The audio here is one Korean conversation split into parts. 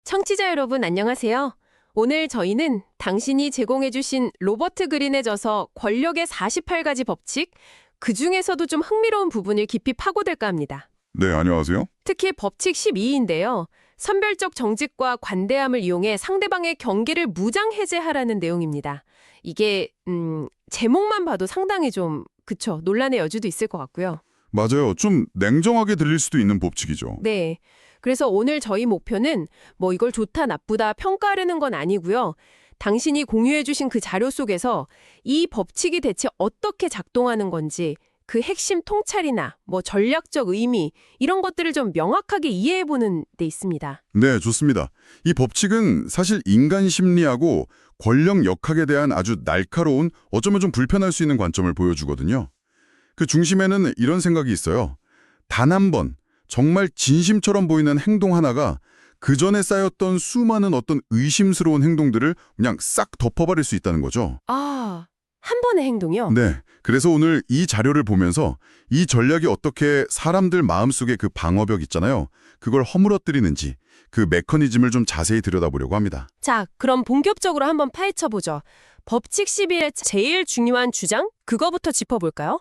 청취자 여러분 안녕하세요. 오늘 저희는 당신이 제공해주신 로버트 그린의 저서 권력의 48가지 법칙, 그중에서도 좀 흥미로운 부분을 깊이 파고들까 합니다. 네, 안녕하세요. 특히 법칙 12인데요. 선별적 정직과 관대함을 이용해 상대방의 경계를 무장해제하라는 내용입니다. 이게 제목만 봐도 상당히 좀 논란의 여지도 있을 것 같고요. 맞아요. 좀 냉정하게 들릴 수도 있는 법칙이죠. 네. 그래서 오늘 저희 목표는 이걸 좋다 나쁘다 평가하려는 건 아니고요. 당신이 공유해 주신 그 자료 속에서 이 법칙이 대체 어떻게 작동하는 건지 그 핵심 통찰이나 전략적 의미 이런 것들을 좀 명확하게 이해해 보는 데 있습니다. 네, 좋습니다. 이 법칙은 사실 인간 심리하고 권력 역학에 대한 아주 날카로운, 어쩌면 좀 불편할 수 있는 관점을 보여주거든요. 그 중심에는 이런 생각이 있어요. 단 한 번, 정말 진심처럼 보이는 행동 하나가 그 전에 쌓였던 수많은 어떤 의심스러운 행동들을 그냥 싹 덮어버릴 수 있다는 거죠. 아, 한 번의 행동이요? 네, 그래서 오늘 이 자료를 보면서 이 전략이 어떻게 사람들 마음속에 그 방어벽 있잖아요. 그걸 허물어뜨리는지 그 메커니즘을 좀 자세히 들여다보려고 합니다. 자, 그럼 본격적으로 한번 파헤쳐보죠. 법칙 12의 제일 중요한 주장, 그거부터 짚어볼까요?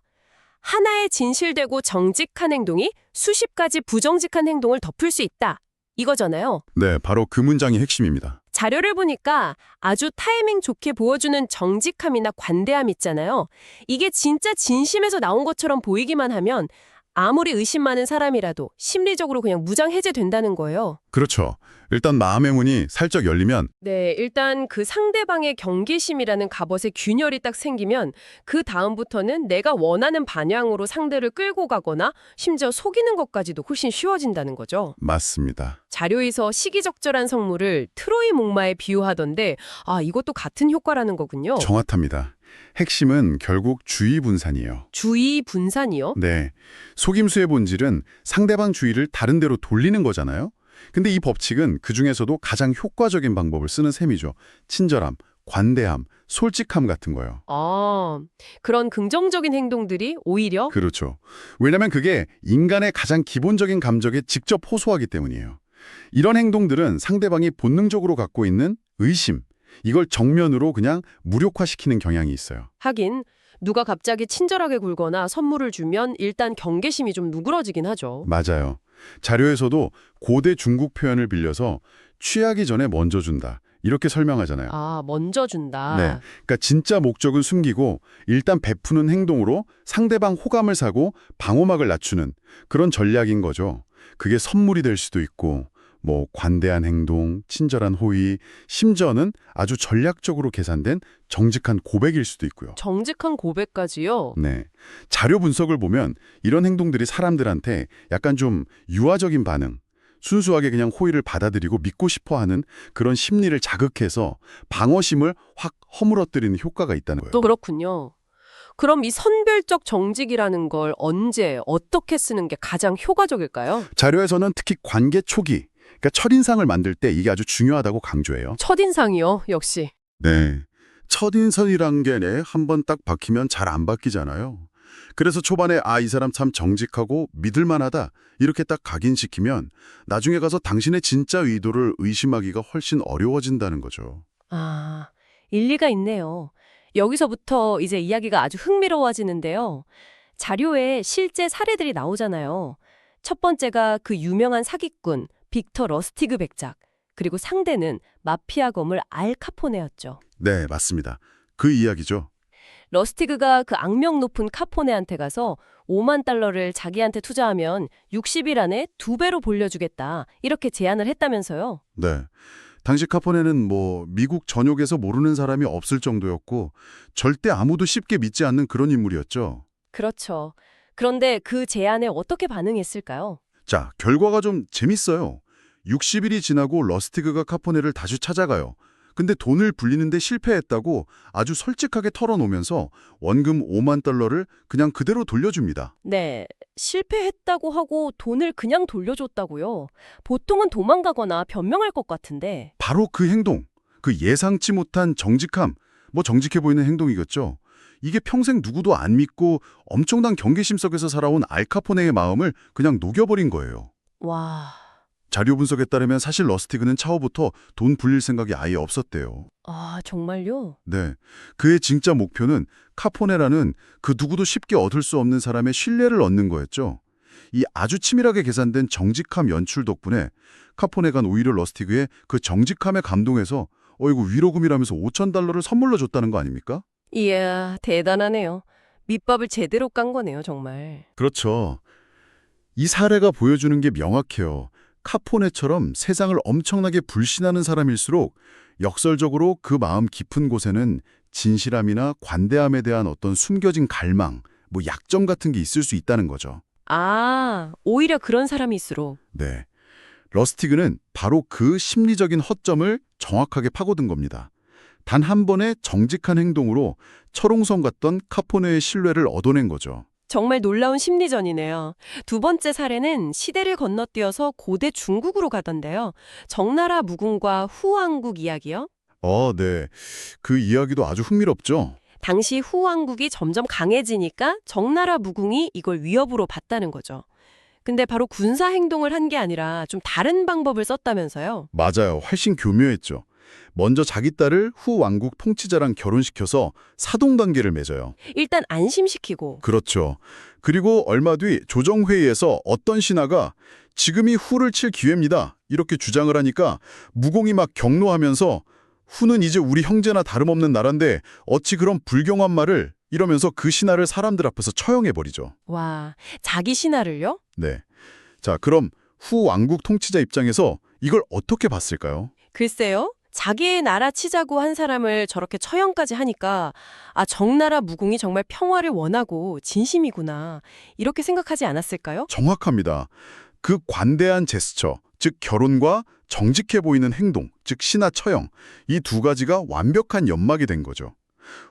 하나의 진실되고 정직한 행동이 수십 가지 부정직한 행동을 덮을 수 있다. 이거잖아요. 네, 바로 그 문장이 핵심입니다. 자료를 보니까 아주 타이밍 좋게 보여주는 정직함이나 관대함 있잖아요. 이게 진짜 진심에서 나온 것처럼 보이기만 하면 아무리 의심 많은 사람이라도 심리적으로 그냥 무장해제된다는 거예요. 그렇죠. 일단 마음의 문이 살짝 열리면 네, 일단 그 상대방의 경계심이라는 갑옷의 균열이 딱 생기면 그 다음부터는 내가 원하는 방향으로 상대를 끌고 가거나 심지어 속이는 것까지도 훨씬 쉬워진다는 거죠. 맞습니다. 자료에서 시기적절한 성물을 트로이 목마에 비유하던데 이것도 같은 효과라는 거군요. 정확합니다. 핵심은 결국 주의 분산이에요. 주의 분산이요? 네, 속임수의 본질은 상대방 주의를 다른 데로 돌리는 거잖아요. 근데 이 법칙은 그중에서도 가장 효과적인 방법을 쓰는 셈이죠. 친절함, 관대함, 솔직함 같은 거요. 그런 긍정적인 행동들이 오히려 그렇죠. 왜냐면 그게 인간의 가장 기본적인 감정에 직접 호소하기 때문이에요. 이런 행동들은 상대방이 본능적으로 갖고 있는 의심, 이걸 정면으로 그냥 무력화시키는 경향이 있어요. 하긴 누가 갑자기 친절하게 굴거나 선물을 주면 일단 경계심이 좀 누그러지긴 하죠. 맞아요. 자료에서도 고대 중국 표현을 빌려서 취하기 전에 먼저 준다. 이렇게 설명하잖아요. 먼저 준다. 네. 그러니까 진짜 목적은 숨기고 일단 베푸는 행동으로 상대방 호감을 사고 방어막을 낮추는 그런 전략인 거죠. 그게 선물이 될 수도 있고 관대한 행동, 친절한 호의, 심지어는 아주 전략적으로 계산된 정직한 고백일 수도 있고요. 정직한 고백까지요? 네. 자료 분석을 보면 이런 행동들이 사람들한테 약간 좀 유아적인 반응, 순수하게 그냥 호의를 받아들이고 믿고 싶어하는 그런 심리를 자극해서 방어심을 확 허물어뜨리는 효과가 있다는 거예요. 또 그렇군요. 그럼 이 선별적 정직이라는 걸 언제, 어떻게 쓰는 게 가장 효과적일까요? 자료에서는 특히 관계 초기, 그러니까 첫인상을 만들 때 이게 아주 중요하다고 강조해요. 첫인상이요, 역시. 네. 첫인상이란 게 한번 딱 박히면 잘 안 바뀌잖아요. 그래서 초반에 이 사람 참 정직하고 믿을만하다 이렇게 딱 각인시키면 나중에 가서 당신의 진짜 의도를 의심하기가 훨씬 어려워진다는 거죠. 일리가 있네요. 여기서부터 이제 이야기가 아주 흥미로워지는데요. 자료에 실제 사례들이 나오잖아요. 첫 번째가 그 유명한 사기꾼 빅터 러스티그 백작, 그리고 상대는 마피아 거물 알 카포네였죠. 네, 맞습니다. 그 이야기죠. 러스티그가 그 악명 높은 카포네한테 가서 5만 달러를 자기한테 투자하면 60일 안에 2배로 돌려주겠다 이렇게 제안을 했다면서요. 네. 당시 카포네는 미국 전역에서 모르는 사람이 없을 정도였고 절대 아무도 쉽게 믿지 않는 그런 인물이었죠. 그렇죠. 그런데 그 제안에 어떻게 반응했을까요? 자, 결과가 좀 재밌어요. 60일이 지나고 러스티그가 카포네를 다시 찾아가요. 근데 돈을 불리는데 실패했다고 아주 솔직하게 털어놓으면서 원금 5만 달러를 그냥 그대로 돌려줍니다. 네, 실패했다고 하고 돈을 그냥 돌려줬다고요. 보통은 도망가거나 변명할 것 같은데. 바로 그 행동, 그 예상치 못한 정직함, 정직해 보이는 행동이겠죠. 이게 평생 누구도 안 믿고 엄청난 경계심 속에서 살아온 알카포네의 마음을 그냥 녹여버린 거예요. 와, 자료 분석에 따르면 사실 러스티그는 차후부터 돈 불릴 생각이 아예 없었대요. 아, 정말요? 네. 그의 진짜 목표는 카포네라는 그 누구도 쉽게 얻을 수 없는 사람의 신뢰를 얻는 거였죠. 이 아주 치밀하게 계산된 정직함 연출 덕분에 카포네가 오히려 러스티그의 그 정직함에 감동해서 어이구 위로금이라면서 $5,000를 선물로 줬다는 거 아닙니까? 이야, 대단하네요. 밑밥을 제대로 깐 거네요, 정말. 그렇죠. 이 사례가 보여주는 게 명확해요. 카포네처럼 세상을 엄청나게 불신하는 사람일수록 역설적으로 그 마음 깊은 곳에는 진실함이나 관대함에 대한 어떤 숨겨진 갈망, 약점 같은 게 있을 수 있다는 거죠. 아, 오히려 그런 사람일수록. 네. 러스티그는 바로 그 심리적인 허점을 정확하게 파고든 겁니다. 단 한 번의 정직한 행동으로 철옹성 같던 카포네의 신뢰를 얻어낸 거죠. 정말 놀라운 심리전이네요. 두 번째 사례는 시대를 건너뛰어서 고대 중국으로 가던데요. 정나라 무궁과 후왕국 이야기요. 네. 그 이야기도 아주 흥미롭죠? 당시 후왕국이 점점 강해지니까 정나라 무궁이 이걸 위협으로 봤다는 거죠. 근데 바로 군사 행동을 한 게 아니라 좀 다른 방법을 썼다면서요. 맞아요. 훨씬 교묘했죠. 먼저 자기 딸을 후 왕국 통치자랑 결혼시켜서 사동관계를 맺어요. 일단 안심시키고. 그렇죠. 그리고 얼마 뒤 조정회의에서 어떤 신하가 지금이 후를 칠 기회입니다. 이렇게 주장을 하니까 무공이 막 격노하면서 후는 이제 우리 형제나 다름없는 나라인데 어찌 그런 불경한 말을 이러면서 그 신하를 사람들 앞에서 처형해버리죠. 와, 자기 신하를요? 네. 자, 그럼 후 왕국 통치자 입장에서 이걸 어떻게 봤을까요? 글쎄요. 자기의 나라 치자고 한 사람을 저렇게 처형까지 하니까 아, 정나라 무궁이 정말 평화를 원하고 진심이구나. 이렇게 생각하지 않았을까요? 정확합니다. 그 관대한 제스처, 즉 결혼과 정직해 보이는 행동, 즉 신하 처형, 이 두 가지가 완벽한 연막이 된 거죠.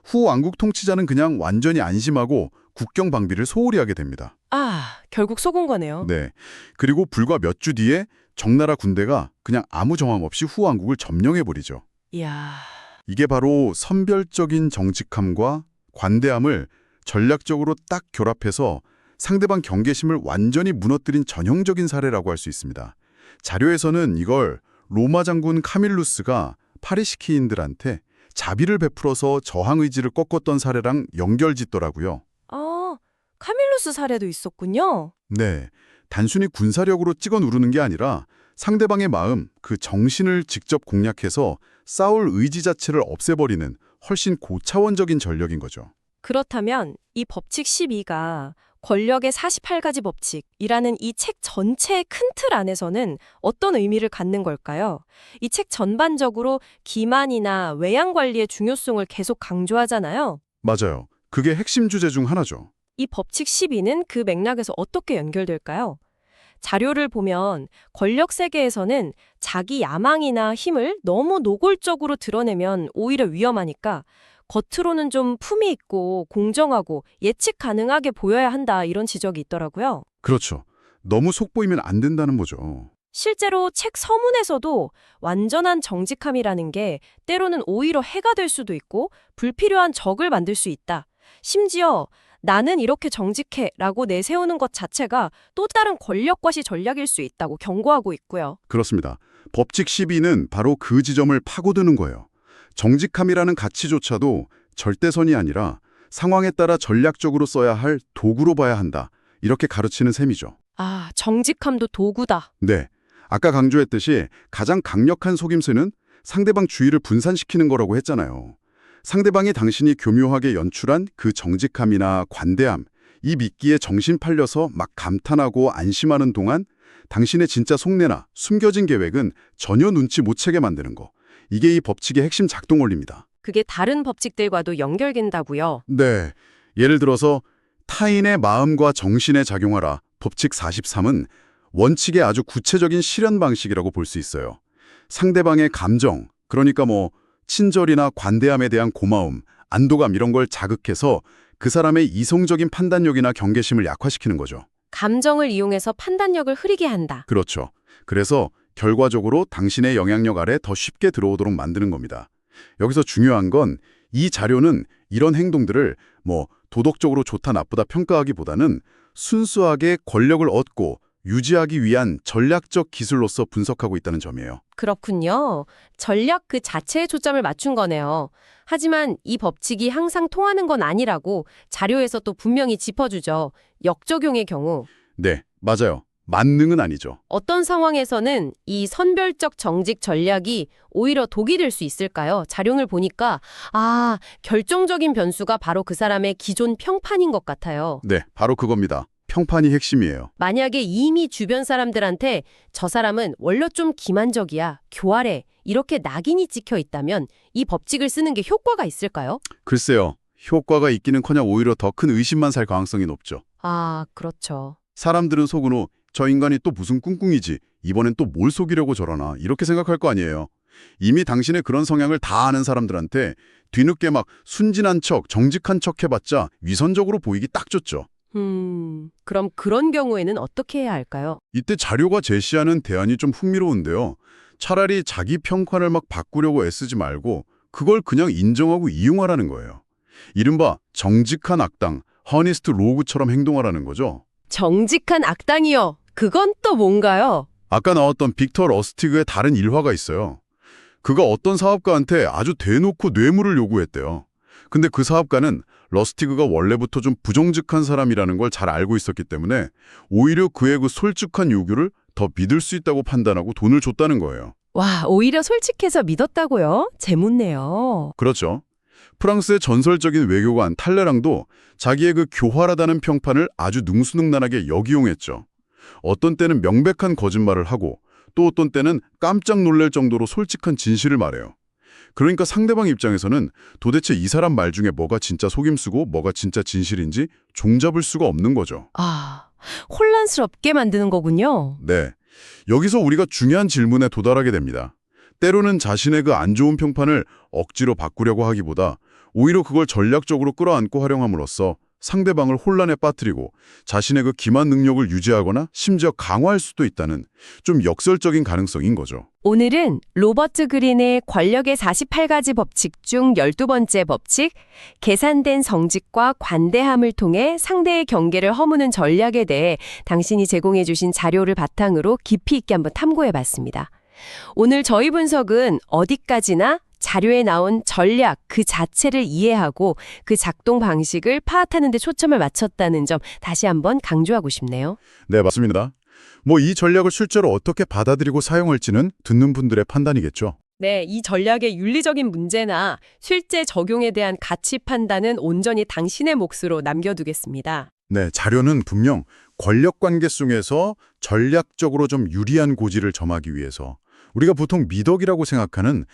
후 왕국 통치자는 그냥 완전히 안심하고 국경 방비를 소홀히 하게 됩니다. 아, 결국 속은 거네요. 네. 그리고 불과 몇 주 뒤에 정나라 군대가 그냥 아무 정황 없이 후 왕국을 점령해버리죠. 이야, 이게 바로 선별적인 정직함과 관대함을 전략적으로 딱 결합해서 상대방 경계심을 완전히 무너뜨린 전형적인 사례라고 할 수 있습니다. 자료에서는 이걸 로마 장군 카밀루스가 파리시키인들한테 자비를 베풀어서 저항 의지를 꺾었던 사례랑 연결짓더라고요. 아, 카밀루스 사례도 있었군요. 네, 단순히 군사력으로 찍어 누르는 게 아니라 상대방의 마음, 그 정신을 직접 공략해서 싸울 의지 자체를 없애버리는 훨씬 고차원적인 전력인 거죠. 그렇다면 이 법칙 12가 권력의 48가지 법칙이라는 이 책 전체의 큰 틀 안에서는 어떤 의미를 갖는 걸까요? 이 책 전반적으로 기만이나 외양 관리의 중요성을 계속 강조하잖아요. 맞아요. 그게 핵심 주제 중 하나죠. 이 법칙 12는 그 맥락에서 어떻게 연결될까요? 자료를 보면 권력 세계에서는 자기 야망이나 힘을 너무 노골적으로 드러내면 오히려 위험하니까 겉으로는 좀 품위 있고 공정하고 예측 가능하게 보여야 한다 이런 지적이 있더라고요. 그렇죠. 너무 속보이면 안 된다는 거죠. 실제로 책 서문에서도 완전한 정직함이라는 게 때로는 오히려 해가 될 수도 있고 불필요한 적을 만들 수 있다. 심지어 나는 이렇게 정직해 라고 내세우는 것 자체가 또 다른 권력과시 전략일 수 있다고 경고하고 있고요. 그렇습니다. 법칙 12는 바로 그 지점을 파고드는 거예요. 정직함이라는 가치조차도 절대선이 아니라 상황에 따라 전략적으로 써야 할 도구로 봐야 한다. 이렇게 가르치는 셈이죠. 아, 정직함도 도구다. 네. 아까 강조했듯이 가장 강력한 속임수는 상대방 주의를 분산시키는 거라고 했잖아요. 상대방이 당신이 교묘하게 연출한 그 정직함이나 관대함, 이 미끼에 정신 팔려서 막 감탄하고 안심하는 동안 당신의 진짜 속내나 숨겨진 계획은 전혀 눈치 못 채게 만드는 거. 이게 이 법칙의 핵심 작동 원리입니다. 그게 다른 법칙들과도 연결된다고요. 네. 예를 들어서 타인의 마음과 정신에 작용하라. 법칙 43은 원칙의 아주 구체적인 실현 방식이라고 볼 수 있어요. 상대방의 감정, 그러니까 친절이나 관대함에 대한 고마움, 안도감 이런 걸 자극해서 그 사람의 이성적인 판단력이나 경계심을 약화시키는 거죠. 감정을 이용해서 판단력을 흐리게 한다. 그렇죠. 그래서 결과적으로 당신의 영향력 아래 더 쉽게 들어오도록 만드는 겁니다. 여기서 중요한 건 이 자료는 이런 행동들을 도덕적으로 좋다 나쁘다 평가하기보다는 순수하게 권력을 얻고 유지하기 위한 전략적 기술로서 분석하고 있다는 점이에요. 그렇군요. 전략 그 자체에 초점을 맞춘 거네요. 하지만 이 법칙이 항상 통하는 건 아니라고 자료에서 또 분명히 짚어주죠. 역적용의 경우. 네, 맞아요. 만능은 아니죠. 어떤 상황에서는 이 선별적 정직 전략이 오히려 독이 될 수 있을까요? 자료를 보니까 결정적인 변수가 바로 그 사람의 기존 평판인 것 같아요. 네, 바로 그겁니다. 평판이 핵심이에요. 만약에 이미 주변 사람들한테 저 사람은 원래 좀 기만적이야, 교활해 이렇게 낙인이 찍혀 있다면 이 법칙을 쓰는 게 효과가 있을까요? 글쎄요. 효과가 있기는커녕 오히려 더 큰 의심만 살 가능성이 높죠. 그렇죠. 사람들은 속으로 저 인간이 또 무슨 꿍꿍이지, 이번엔 또 뭘 속이려고 저러나 이렇게 생각할 거 아니에요. 이미 당신의 그런 성향을 다 아는 사람들한테 뒤늦게 막 순진한 척, 정직한 척 해봤자 위선적으로 보이기 딱 좋죠. 그럼 그런 경우에는 어떻게 해야 할까요? 이때 자료가 제시하는 대안이 좀 흥미로운데요. 차라리 자기 평판을 막 바꾸려고 애쓰지 말고 그걸 그냥 인정하고 이용하라는 거예요. 이른바 정직한 악당, 허니스트 로그처럼 행동하라는 거죠. 정직한 악당이요. 그건 또 뭔가요? 아까 나왔던 빅터 러스티그의 다른 일화가 있어요. 그가 어떤 사업가한테 아주 대놓고 뇌물을 요구했대요. 근데 그 사업가는 러스티그가 원래부터 좀 부정직한 사람이라는 걸 잘 알고 있었기 때문에 오히려 그의 그 솔직한 요구를 더 믿을 수 있다고 판단하고 돈을 줬다는 거예요. 와, 오히려 솔직해서 믿었다고요? 재밌네요. 그렇죠. 프랑스의 전설적인 외교관 탈레랑도 자기의 그 교활하다는 평판을 아주 능수능란하게 역이용했죠. 어떤 때는 명백한 거짓말을 하고 또 어떤 때는 깜짝 놀랄 정도로 솔직한 진실을 말해요. 그러니까 상대방 입장에서는 도대체 이 사람 말 중에 뭐가 진짜 속임수고 뭐가 진짜 진실인지 종잡을 수가 없는 거죠. 혼란스럽게 만드는 거군요. 네. 여기서 우리가 중요한 질문에 도달하게 됩니다. 때로는 자신의 그 안 좋은 평판을 억지로 바꾸려고 하기보다 오히려 그걸 전략적으로 끌어안고 활용함으로써 상대방을 혼란에 빠뜨리고 자신의 그 기만 능력을 유지하거나 심지어 강화할 수도 있다는 좀 역설적인 가능성인 거죠. 오늘은 로버트 그린의 권력의 48가지 법칙 중 12번째 법칙, 계산된 성직과 관대함을 통해 상대의 경계를 허무는 전략에 대해 당신이 제공해 주신 자료를 바탕으로 깊이 있게 한번 탐구해 봤습니다. 오늘 저희 분석은 어디까지나 자료에 나온 전략 그 자체를 이해하고 그 작동 방식을 파악하는 데 초점을 맞췄다는 점 다시 한번 강조하고 싶네요. 네, 맞습니다. 이 전략을 실제로 어떻게 받아들이고 사용할지는 듣는 분들의 판단이겠죠. 네, 이 전략의 윤리적인 문제나 실제 적용에 대한 가치 판단은 온전히 당신의 몫으로 남겨두겠습니다. 네, 자료는 분명 권력 관계 속에서 전략적으로 좀 유리한 고지를 점하기 위해서 우리가 보통 미덕이라고 생각하는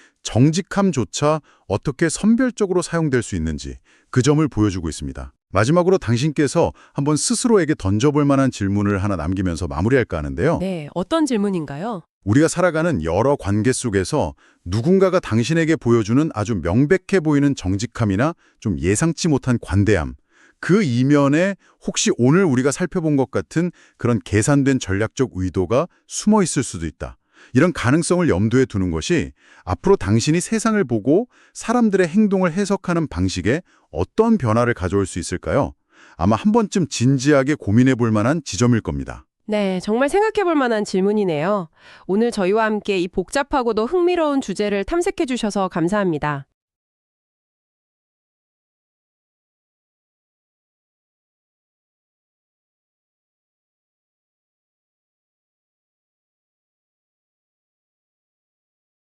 정직함조차 어떻게 선별적으로 사용될 수 있는지 그 점을 보여주고 있습니다. 마지막으로 당신께서 한번 스스로에게 던져볼 만한 질문을 하나 남기면서 마무리할까 하는데요. 네, 어떤 질문인가요? 우리가 살아가는 여러 관계 속에서 누군가가 당신에게 보여주는 아주 명백해 보이는 정직함이나 좀 예상치 못한 관대함, 그 이면에 혹시 오늘 우리가 살펴본 것 같은 그런 계산된 전략적 의도가 숨어 있을 수도 있다. 이런 가능성을 염두에 두는 것이 앞으로 당신이 세상을 보고 사람들의 행동을 해석하는 방식에 어떤 변화를 가져올 수 있을까요? 아마 한 번쯤 진지하게 고민해 볼 만한 지점일 겁니다. 네, 정말 생각해 볼 만한 질문이네요. 오늘 저희와 함께 이 복잡하고도 흥미로운 주제를 탐색해 주셔서 감사합니다.